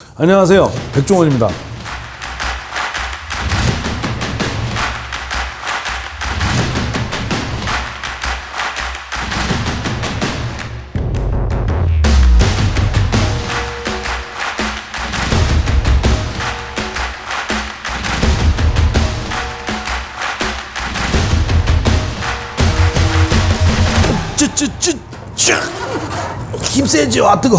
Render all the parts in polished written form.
안녕하세요, 백종원입니다. 힘세죠? 아 뜨거.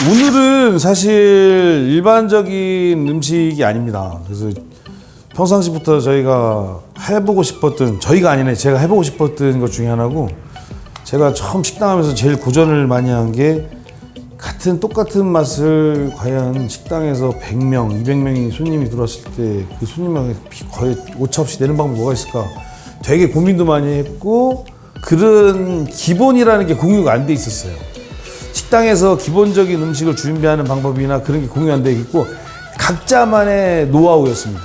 오늘은 사실 일반적인 음식이 아닙니다. 그래서 평상시부터 저희가 해보고 싶었던, 저희가 아니네, 제가 해보고 싶었던 것 중에 하나고, 제가 처음 식당 하면서 제일 고전을 많이 한 게, 똑같은 맛을 과연 식당에서 100명, 200명이 손님이 들어왔을 때 그 손님한테 거의 오차없이 내는 방법이 뭐가 있을까 되게 고민도 많이 했고, 그런 기본이라는 게 공유가 안 돼 있었어요. 식당에서 기본적인 음식을 준비하는 방법이나 그런 게 공유 안 돼 있고 각자만의 노하우였습니다.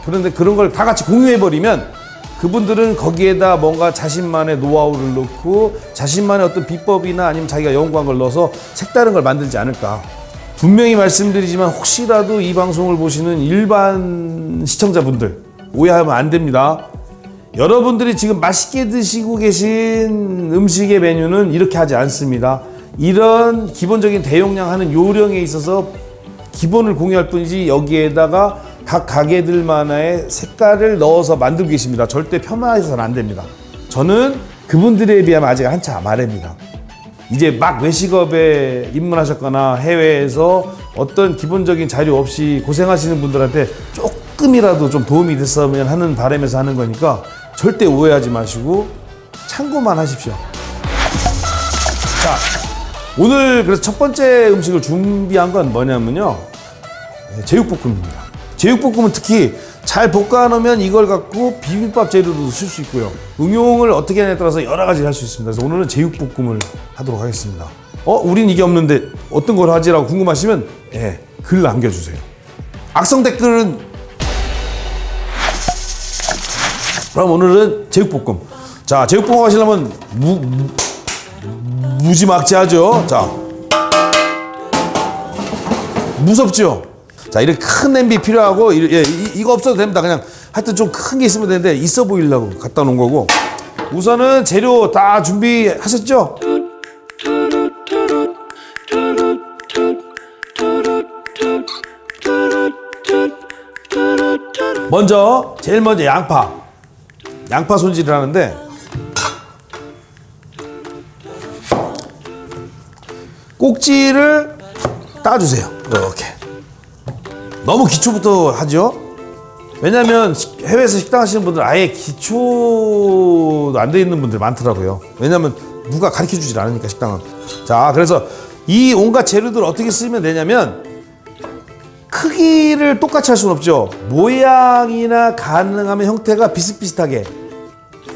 그런데 그런 걸 다 같이 공유해버리면 그분들은 거기에다 뭔가 자신만의 노하우를 넣고 자신만의 어떤 비법이나 아니면 자기가 연구한 걸 넣어서 색다른 걸 만들지 않을까. 분명히 말씀드리지만 혹시라도 이 방송을 보시는 일반 시청자분들 오해하면 안 됩니다. 여러분들이 지금 맛있게 드시고 계신 음식의 메뉴는 이렇게 하지 않습니다. 이런 기본적인 대용량 하는 요령에 있어서 기본을 공유할 뿐이지 여기에다가 각 가게들만의 색깔을 넣어서 만들고 계십니다. 절대 폄하해서는 안 됩니다. 저는 그분들에 비하면 아직 한참 아래입니다. 이제 막 외식업에 입문하셨거나 해외에서 어떤 기본적인 자료 없이 고생하시는 분들한테 조금이라도 좀 도움이 됐으면 하는 바람에서 하는 거니까 절대 오해하지 마시고 참고만 하십시오. 자, 오늘 그래서 첫 번째 음식을 준비한 건 뭐냐면요, 제육볶음입니다. 제육볶음은 특히 잘 볶아 놓으면 이걸 갖고 비빔밥 재료로도 쓸 수 있고요, 응용을 어떻게 하냐에 따라서 여러 가지 할 수 있습니다. 그래서 오늘은 제육볶음을 하도록 하겠습니다. 우린 이게 없는데 어떤 걸 하지라고 궁금하시면 글 남겨주세요. 악성 댓글은, 그럼 오늘은 제육볶음. 자, 제육볶음 하시려면 무지막지하죠. 자, 무섭죠. 자, 이렇게 큰 냄비 필요하고, 이거 없어도 됩니다. 그냥 하여튼 좀 큰 게 있으면 되는데 있어 보이려고 갖다 놓은 거고. 우선은 재료 다 준비하셨죠? 제일 먼저 양파 손질을 하는데, 꼭지를 따주세요. 이렇게. 너무 기초부터 하죠. 왜냐면 해외에서 식당 하시는 분들 아예 기초도 안 돼 있는 분들 많더라고요. 왜냐면 누가 가르쳐 주질 않으니까, 식당은. 자, 그래서 이 온갖 재료들 어떻게 쓰면 되냐면, 크기를 똑같이 할 수는 없죠. 모양이나 가능하면 형태가 비슷비슷하게.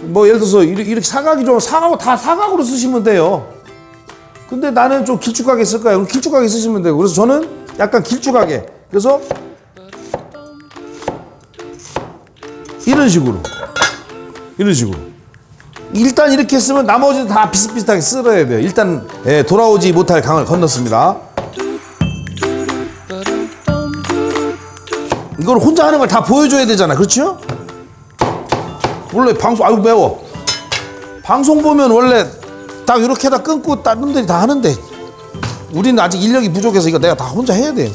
뭐 예를 들어서 이렇게 사각이 좀 다 사각으로 쓰시면 돼요. 근데 나는 좀 길쭉하게 쓸 거야. 그럼 길쭉하게 쓰시면 되고. 그래서 저는 약간 길쭉하게. 그래서 이런 식으로. 일단 이렇게 쓰면 나머지도 다 비슷비슷하게 쓸어야 돼요. 일단 돌아오지 못할 강을 건넜습니다. 이걸 혼자 하는 걸 다 보여줘야 되잖아. 그렇죠? 원래 아유 매워. 방송 보면 원래 딱 이렇게다 끊고 다른 분들이 다 하는데 우리는 아직 인력이 부족해서 이거 내가 다 혼자 해야 돼.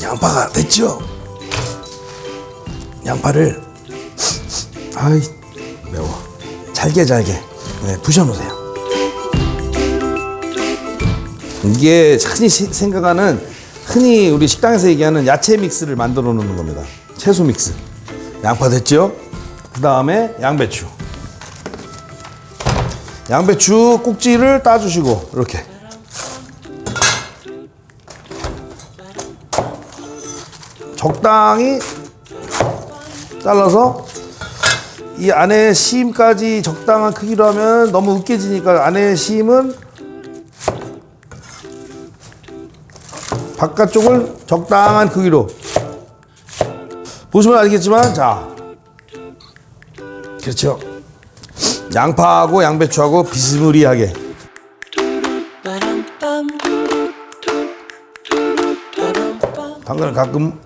양파가 됐죠? 양파를 매워. 잘게 부셔놓으세요. 이게 흔히 우리 식당에서 얘기하는 야채 믹스를 만들어 놓는 겁니다. 채소 믹스. 양파 됐죠? 그 다음에 양배추 꼭지를 따주시고 이렇게 적당히 잘라서 이 안에 심까지 적당한 크기로 하면 너무 으깨지니까 안에 심은 바깥쪽을 적당한 크기로 보시면 알겠지만, 자, 그렇죠. 양파하고 양배추하고 비스무리하게. 당근을 가끔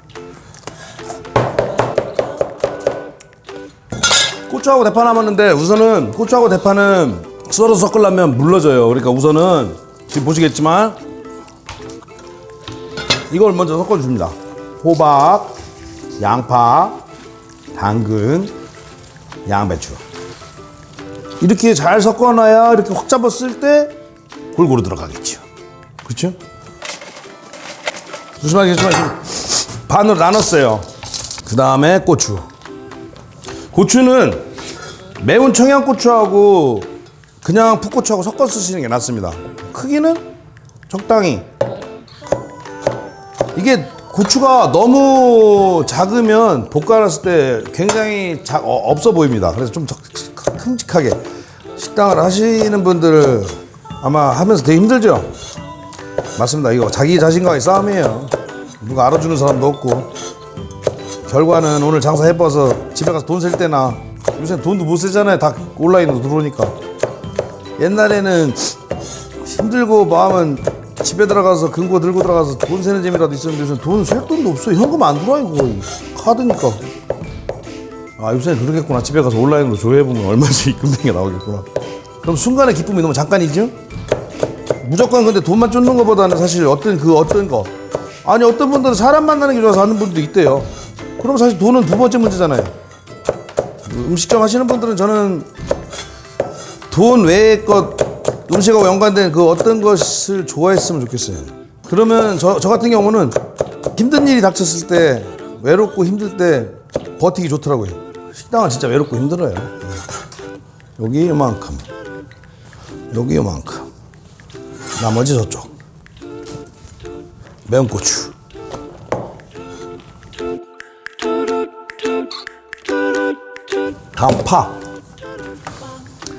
고추하고 대파 남았는데, 우선은 고추하고 대파는 썰어서 섞으려면 물러져요. 그러니까 우선은 지금 보시겠지만 이걸 먼저 섞어줍니다. 호박, 양파, 당근, 양배추. 이렇게 잘 섞어놔야 이렇게 확 잡았을 때 골고루 들어가겠죠. 그렇죠? 조심하겠지만 지금 반으로 나눴어요. 그 다음에 고추. 고추는 매운 청양고추하고 그냥 풋고추하고 섞어 쓰시는 게 낫습니다. 크기는 적당히. 이게 고추가 너무 작으면 볶아놨을 때 굉장히 없어 보입니다. 그래서 좀 큼직하게. 식당을 하시는 분들 아마 하면서 되게 힘들죠? 맞습니다. 이거 자기 자신과의 싸움이에요. 누가 알아주는 사람도 없고. 결과는 오늘 장사 해봐서 집에 가서 돈 셀 때나, 요새 돈도 못 쓰잖아요. 다 온라인으로 들어오니까. 옛날에는 힘들고 마음은 집에 들어가서 금고 들고 들어가서 돈 세는 재미라도 있었는데, 요새 돈 셀 돈도 없어요. 현금 안 들어와요. 거의 카드니까. 아, 요새는 그러겠구나. 집에 가서 온라인으로 조회해보면 얼마씩 입금된 게 나오겠구나. 그럼 순간의 기쁨이 너무 잠깐이죠? 무조건 근데 돈만 쫓는 것보다는 사실 어떤 거, 아니 어떤 분들은 사람 만나는 게 좋아서 하는 분도 있대요. 그럼 사실 돈은 두 번째 문제잖아요. 음식점 하시는 분들은 저는 돈 외의 것, 음식하고 연관된 그 어떤 것을 좋아했으면 좋겠어요. 그러면 저 같은 경우는 힘든 일이 닥쳤을 때, 외롭고 힘들 때 버티기 좋더라고요. 식당은 진짜 외롭고 힘들어요. 여기 이만큼, 여기 이만큼, 나머지 저쪽. 매운 고추. 다음 파.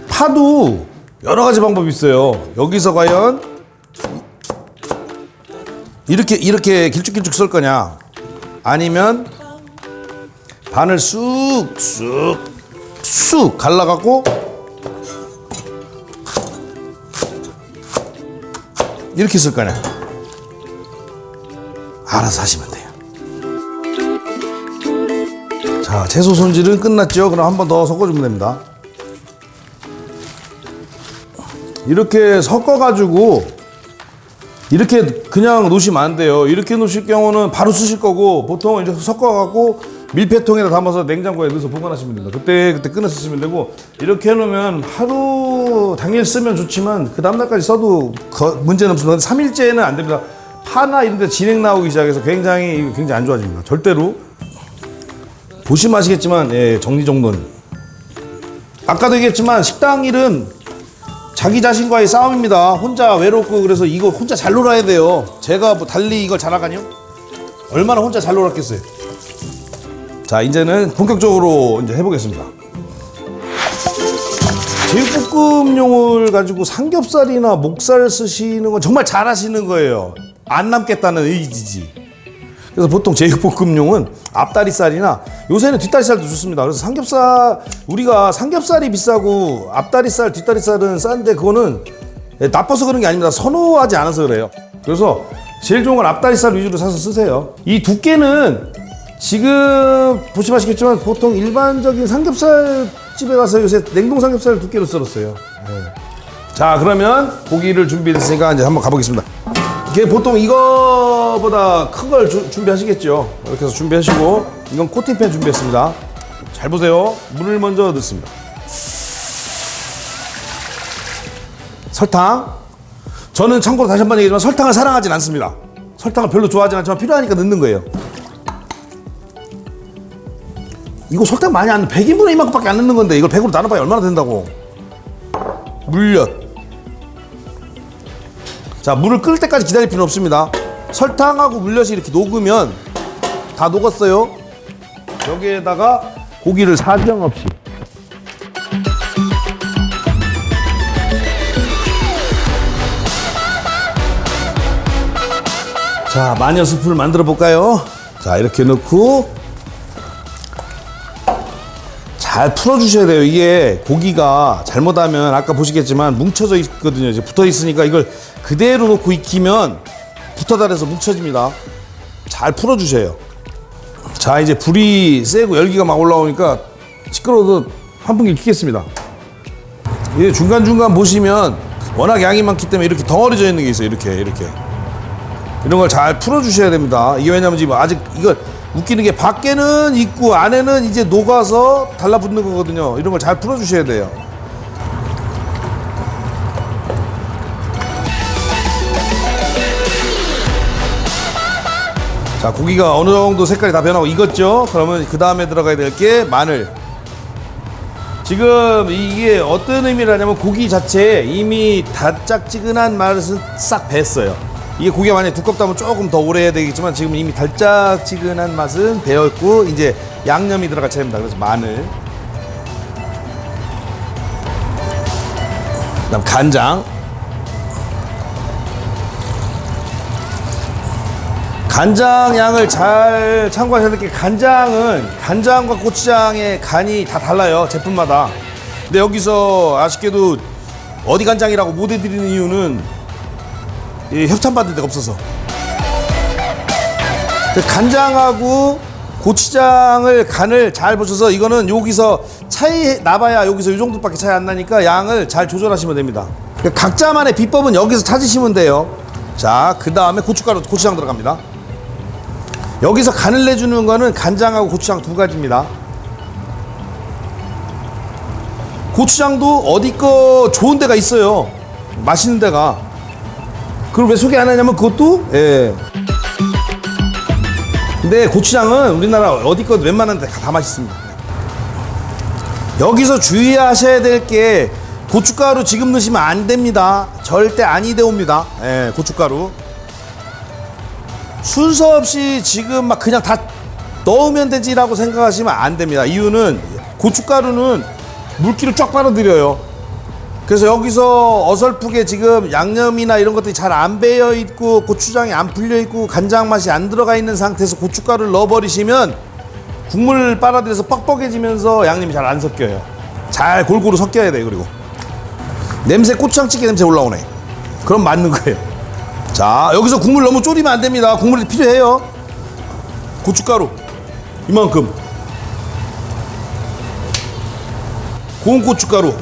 파도 여러 가지 방법이 있어요. 여기서 과연 이렇게 길쭉길쭉 썰 거냐, 아니면 반을 쑥 갈라갖고 이렇게 쓸 거냐, 알아서 하시면 돼요. 자, 채소 손질은 끝났죠? 그럼 한 번 더 섞어주면 됩니다. 이렇게 섞어가지고 이렇게 그냥 놓으시면 안 돼요. 이렇게 놓으실 경우는 바로 쓰실 거고, 보통 이제 섞어갖고 밀폐통에다 담아서 냉장고에 넣어서 보관하시면 됩니다. 그때 끊어 쓰시면 되고, 이렇게 해놓으면 하루 당일 쓰면 좋지만 그 다음날까지 써도 문제는 없습니다. 3일째는 안 됩니다. 파나 이런 데 진액 나오기 시작해서 굉장히 안 좋아집니다. 절대로. 보시면 아시겠지만, 예, 정리정돈. 아까도 얘기했지만 식당 일은 자기 자신과의 싸움입니다. 혼자 외롭고, 그래서 이거 혼자 잘 놀아야 돼요. 제가 뭐 달리 이걸 잘하가뇨? 얼마나 혼자 잘 놀았겠어요. 자, 이제는 본격적으로 이제 해보겠습니다. 제육볶음용을 가지고 삼겹살이나 목살 쓰시는 건 정말 잘하시는 거예요. 안 남겠다는 의지지. 그래서 보통 제육볶음용은 앞다리살이나, 요새는 뒷다리살도 좋습니다. 그래서 우리가 삼겹살이 비싸고 앞다리살, 뒷다리살은 싼데, 그거는 나빠서 그런 게 아닙니다. 선호하지 않아서 그래요. 그래서 제일 좋은 건 앞다리살 위주로 사서 쓰세요. 이 두께는 지금 보시면 아시겠지만 보통 일반적인 삼겹살 집에 가서 요새 냉동 삼겹살 두께로 썰었어요. 네. 자, 그러면 고기를 준비했으니까 이제 한번 가보겠습니다. 이게 보통 이거보다 큰 걸 준비하시겠죠. 이렇게 해서 준비하시고, 이건 코팅팬 준비했습니다. 잘 보세요. 물을 먼저 넣습니다. 설탕. 저는 참고로 다시 한번 얘기하지만 설탕을 사랑하진 않습니다. 설탕을 별로 좋아하진 않지만 필요하니까 넣는 거예요. 이거 설탕 많이 안, 100인분에 이만큼밖에 안 넣는 건데 이걸 100으로 나눠봐야 얼마나 된다고. 물엿. 자, 물을 끓을 때까지 기다릴 필요는 없습니다. 설탕하고 물엿이 이렇게 녹으면 다 녹았어요. 여기에다가 고기를 사정없이. 자, 마녀 스프를 만들어 볼까요? 자, 이렇게 넣고 잘 풀어주셔야 돼요. 이게 고기가 잘못하면 아까 보시겠지만 뭉쳐져 있거든요. 이제 붙어 있으니까 이걸 그대로 놓고 익히면 붙어달아서 뭉쳐집니다. 잘 풀어주세요. 자, 이제 불이 세고 열기가 막 올라오니까 시끄러워도 환풍기 켜겠습니다. 이게 중간중간 보시면 워낙 양이 많기 때문에 이렇게 덩어리져 있는 게 있어요. 이렇게 이런 걸 잘 풀어주셔야 됩니다. 이게 왜냐면 지금 아직 이걸 웃기는 게 밖에는 있고 안에는 이제 녹아서 달라붙는 거거든요. 이런 걸 잘 풀어주셔야 돼요. 자, 고기가 어느 정도 색깔이 다 변하고 익었죠? 그러면 그 다음에 들어가야 될 게 마늘. 지금 이게 어떤 의미라냐면 고기 자체에 이미 달짝지근한 맛을 싹 뱄어요. 이게 고기가 만약에 두껍다면 조금 더 오래 해야 되겠지만 지금 이미 달짝지근한 맛은 배어있고 이제 양념이 들어갈 차례입니다. 그래서 마늘, 그다음 간장. 간장 양을 잘 참고하셔야 될 게 간장과 고추장의 간이 다 달라요. 제품마다. 근데 여기서 아쉽게도 어디 간장이라고 못 해드리는 이유는 협찬받을 데가 없어서. 간장하고 고추장을 간을 잘 보셔서 이거는 여기서 차이 나봐야 여기서 이 정도밖에 차이 안 나니까 양을 잘 조절하시면 됩니다. 각자만의 비법은 여기서 찾으시면 돼요. 자, 그 다음에 고추장 들어갑니다. 여기서 간을 내주는 거는 간장하고 고추장 두 가지입니다. 고추장도 어디 거 좋은 데가 있어요. 맛있는 데가. 그걸 왜 소개 안 하냐면 그것도 근데 고추장은 우리나라 어디 거 웬만한 데 다 맛있습니다. 여기서 주의하셔야 될 게 고춧가루 지금 넣으시면 안 됩니다. 절대 아니 되옵니다. 고춧가루 순서 없이 지금 막 그냥 다 넣으면 되지라고 생각하시면 안 됩니다. 이유는 고춧가루는 물기를 쫙 빨아들여요. 그래서 여기서 어설프게 지금 양념이나 이런 것들이 잘 안 배어 있고 고추장이 안 풀려 있고 간장 맛이 안 들어가 있는 상태에서 고춧가루를 넣어버리시면 국물 빨아들여서 뻑뻑해지면서 양념이 잘 안 섞여요. 잘 골고루 섞여야 돼요. 그리고 냄새, 고추장찌개 냄새 올라오네. 그럼 맞는 거예요. 자, 여기서 국물 너무 졸이면 안 됩니다. 국물이 필요해요. 고춧가루 이만큼, 고운 고춧가루.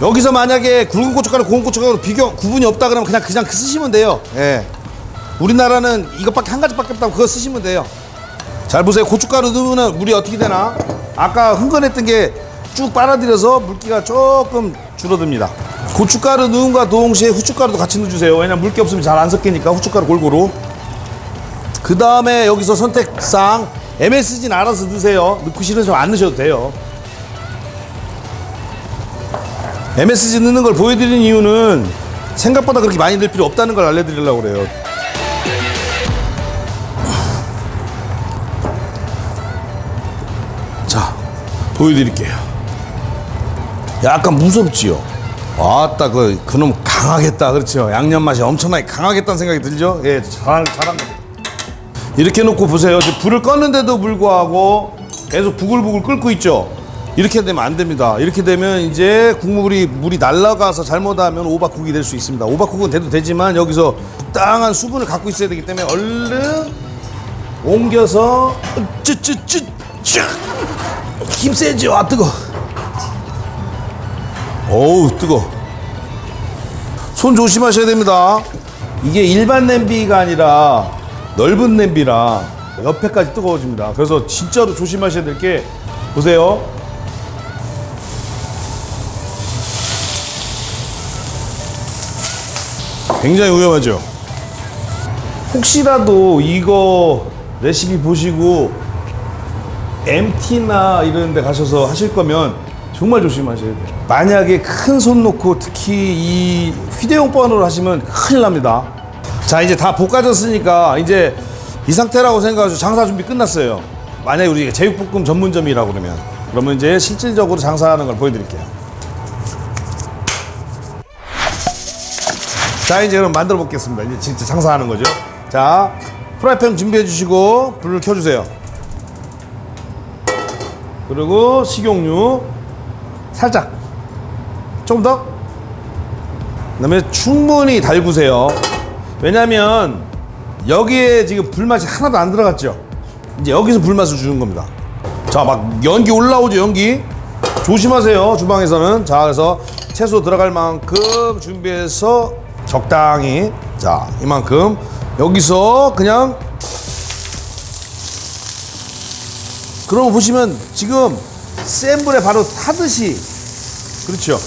여기서 만약에 굵은 고춧가루, 고운 고춧가루 구분이 없다 그러면 그냥 쓰시면 돼요. 우리나라는 이것밖에 한 가지밖에 없다고 그거 쓰시면 돼요. 잘 보세요. 고춧가루 넣으면 물이 어떻게 되나? 아까 흥건했던 게 쭉 빨아들여서 물기가 조금 줄어듭니다. 고춧가루 넣음과 동시에 후춧가루도 같이 넣어주세요. 왜냐면 물기 없으면 잘 안 섞이니까 후춧가루 골고루. 그 다음에 여기서 선택상 MSG는 알아서 넣으세요. 넣고 싫으시면 안 넣으셔도 돼요. MSG 넣는 걸 보여드리는 이유는 생각보다 그렇게 많이 넣을 필요 없다는 걸 알려드리려고 그래요. 자, 보여드릴게요. 약간 무섭지요? 아따, 그놈 강하겠다. 그렇죠? 양념 맛이 엄청나게 강하겠다는 생각이 들죠? 잘한 겁니다. 이렇게 놓고 보세요. 불을 껐는데도 불구하고 계속 부글부글 끓고 있죠? 이렇게 되면 안 됩니다. 이렇게 되면 이제 물이 날아가서 잘못하면 오버쿡이 될 수 있습니다. 오버쿡은 돼도 되지만 여기서 적당한 수분을 갖고 있어야 되기 때문에 얼른 옮겨서 힘 세죠? 아, 뜨거. 어우, 뜨거. 손 조심하셔야 됩니다. 이게 일반 냄비가 아니라 넓은 냄비라 옆에까지 뜨거워집니다. 그래서 진짜로 조심하셔야 될 게, 보세요. 굉장히 위험하죠. 혹시라도 이거 레시피 보시고 MT나 이런 데 가셔서 하실 거면 정말 조심하셔야 돼요. 만약에 큰 손 놓고 특히 이 휴대용 버너로 하시면 큰일 납니다. 자, 이제 다 볶아졌으니까 이제 이 상태라고 생각하시고 장사 준비 끝났어요. 만약에 우리 제육볶음 전문점이라고 그러면 이제 실질적으로 장사하는 걸 보여드릴게요. 자, 이제 그럼 만들어 보겠습니다. 이제 진짜 장사하는 거죠. 자, 프라이팬 준비해 주시고 불을 켜주세요. 그리고 식용유 살짝 좀 더. 그다음에 충분히 달구세요. 왜냐면 여기에 지금 불맛이 하나도 안 들어갔죠. 이제 여기서 불맛을 주는 겁니다. 자, 막 연기 올라오죠. 연기 조심하세요, 주방에서는. 자, 그래서 채소 들어갈 만큼 준비해서 적당히, 자, 이만큼. 여기서 그냥, 그럼 보시면 지금 센 불에 바로 타듯이, 그렇죠,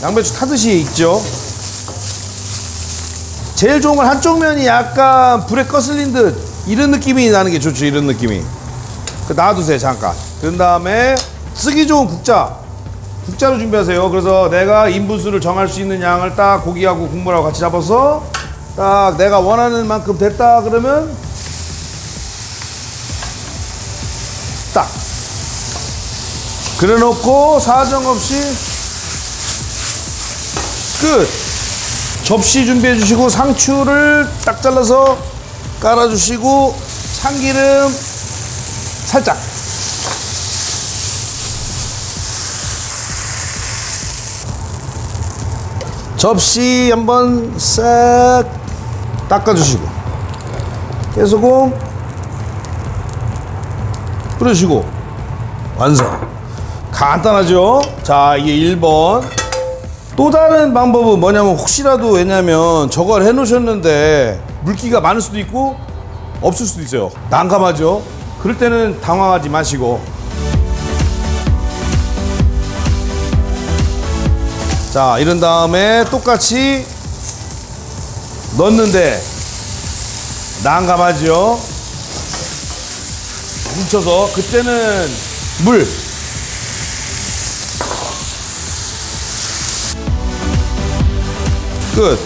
양배추 타듯이 익죠. 제일 좋은 건 한쪽 면이 약간 불에 거슬린 듯 이런 느낌이 나는 게 좋죠. 이런 느낌이. 놔두세요, 잠깐. 그런 다음에 쓰기 좋은 국자로 준비하세요. 그래서 내가 인분수를 정할 수 있는 양을 딱 고기하고 국물하고 같이 잡아서 딱 내가 원하는 만큼 됐다 그러면 딱 그래놓고 사정없이 끝. 접시 준비해 주시고 상추를 딱 잘라서 깔아 주시고 참기름 살짝. 접시 한번 싹 닦아주시고 깨소금 뿌려주시고 완성. 간단하죠? 자, 이게 1번. 또 다른 방법은 뭐냐면 혹시라도, 왜냐면 저걸 해 놓으셨는데 물기가 많을 수도 있고 없을 수도 있어요. 난감하죠? 그럴 때는 당황하지 마시고, 자, 이런 다음에 똑같이 넣었는데 난감하죠? 뭉쳐서 그때는 물, 끝.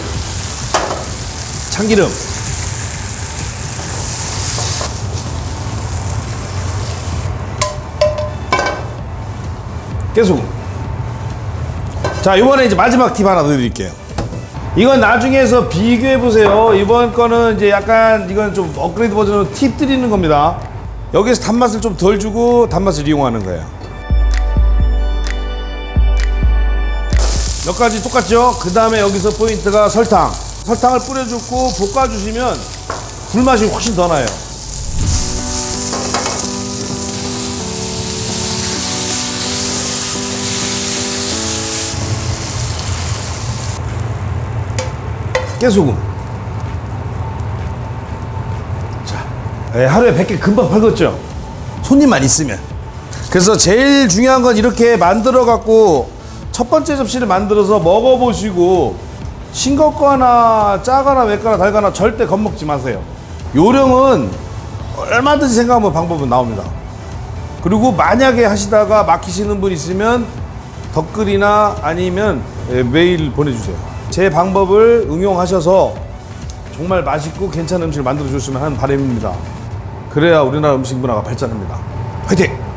참기름, 깨소금. 자, 이번에 이제 마지막 팁 하나 더 드릴게요. 이건 나중에서 비교해 보세요. 이번 거는 이제 약간, 이건 좀 업그레이드 버전으로 팁 드리는 겁니다. 여기서 단맛을 좀 덜 주고 단맛을 이용하는 거예요. 몇 가지 똑같죠? 그 다음에 여기서 포인트가 설탕. 설탕을 뿌려주고 볶아주시면 불맛이 훨씬 더 나요. 깨소금. 자, 하루에 100개 금방 팔겠죠? 손님만 있으면. 그래서 제일 중요한 건 이렇게 만들어 갖고 첫 번째 접시를 만들어서 먹어보시고 싱겁거나 짜거나 맵거나 달거나 절대 겁먹지 마세요. 요령은 얼마든지 생각하면 방법은 나옵니다. 그리고 만약에 하시다가 막히시는 분 있으면 댓글이나 아니면 메일 보내주세요. 제 방법을 응용하셔서 정말 맛있고 괜찮은 음식을 만들어 주셨으면 하는 바람입니다. 그래야 우리나라 음식 문화가 발전합니다. 화이팅!